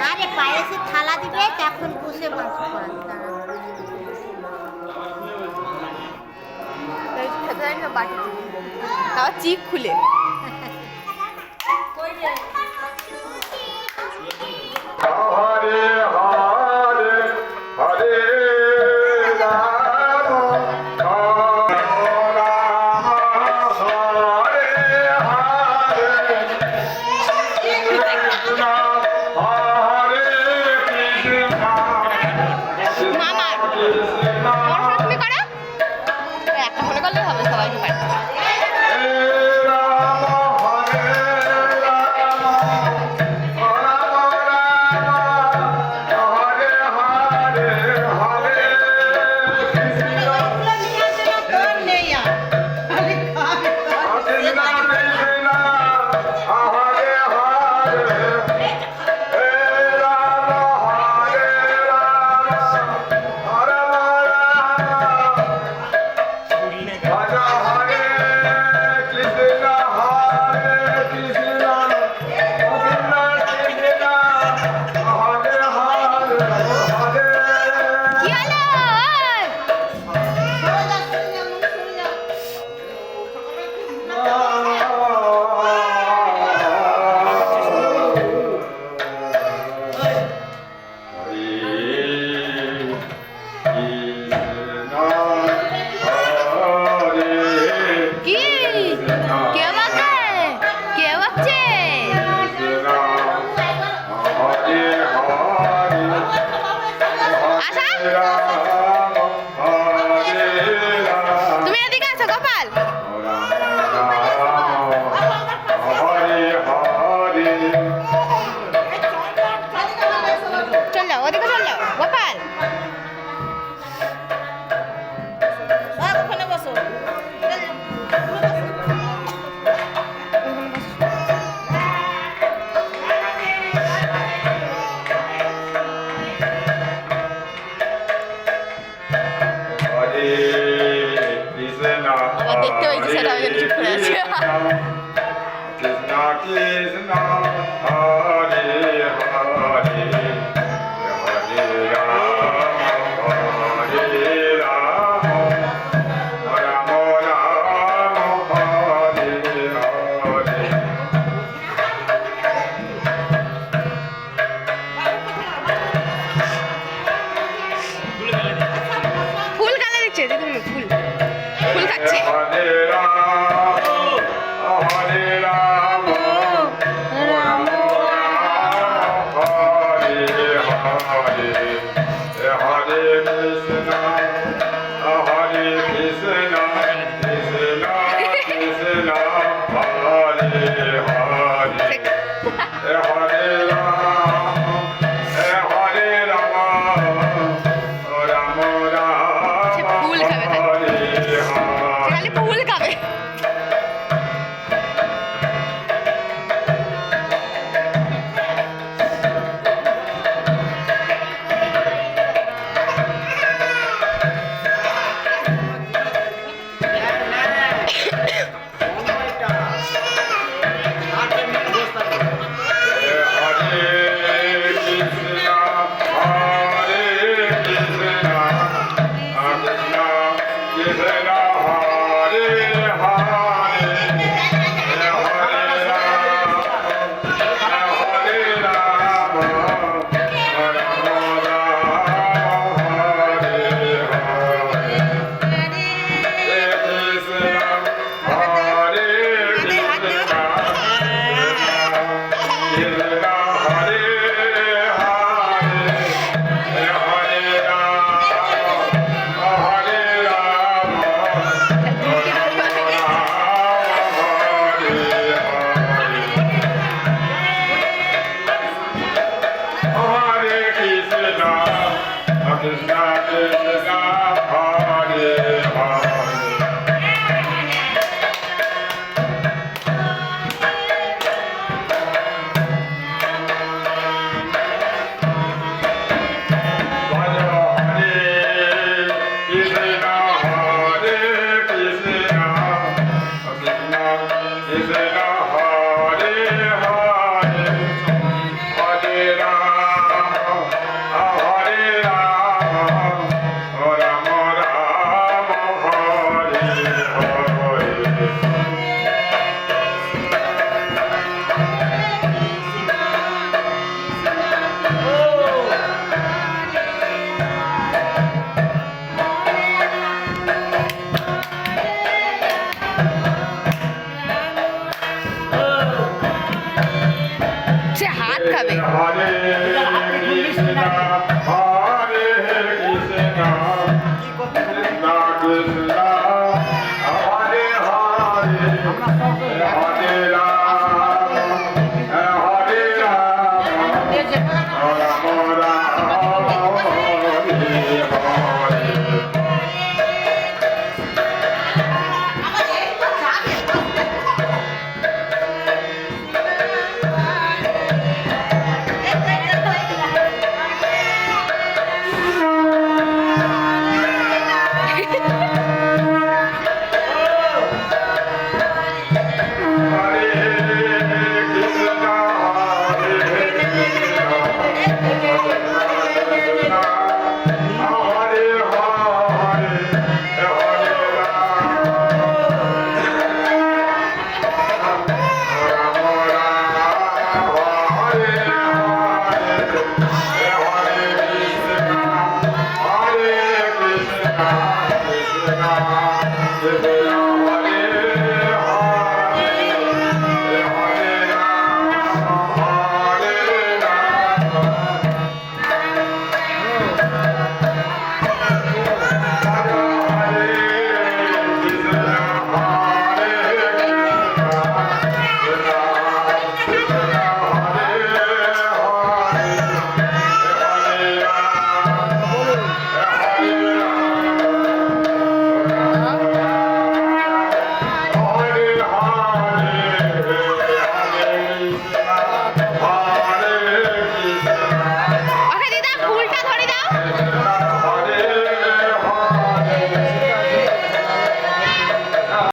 আরে পায়েসে থালা দিবে তখন বসে মাছ তাও চিক খুলে হরে হরে হরে রাম রাম হরে হরে কৃষ্ণ হরে কৃষ্ণ মামা তুমি করো একটা মনে করলে হবে সবাই পারে তুমি এদিকে আছো গোপাল চল যাও ওদিকে চল যাও গোপাল ওখানে বসো আবার দেখতে পাইছি সেটা আমি চুপ করে আছি কৃষ্ণ কৃষ্ণ হরে হরে হরে রাম হরে রাম রাম রাম হরে হরে ফুল গালে দিচ্ছে দেখুন ফুল ফুল খাচ্ছে হরে রাম হরে রাম রাম রাম হরে হরে হরে কৃষ্ণ হরে কৃষ্ণ কৃষ্ণ কৃষ্ণ হরে হরে হরে রাম হরে রাম রাম রাম ফুল খাবে তাই। হরে হরে খালি ফুল খাবে খাবে। হরে কৃষ্ণ হরে কৃষ্ণ কৃষ্ণ কৃষ্ণ হরে হরে হরে রাম হরে রাম রাম রাম হরে হরে হরে কৃষ্ণ হরে কৃষ্ণ হরে হরে হরে রাম রাম রাম হরে হরে হরে কৃষ্ণ হরে কৃষ্ণ কৃষ্ণ কৃষ্ণ হরে হরে হরে রাম হরে রাম হরে কৃষ্ণ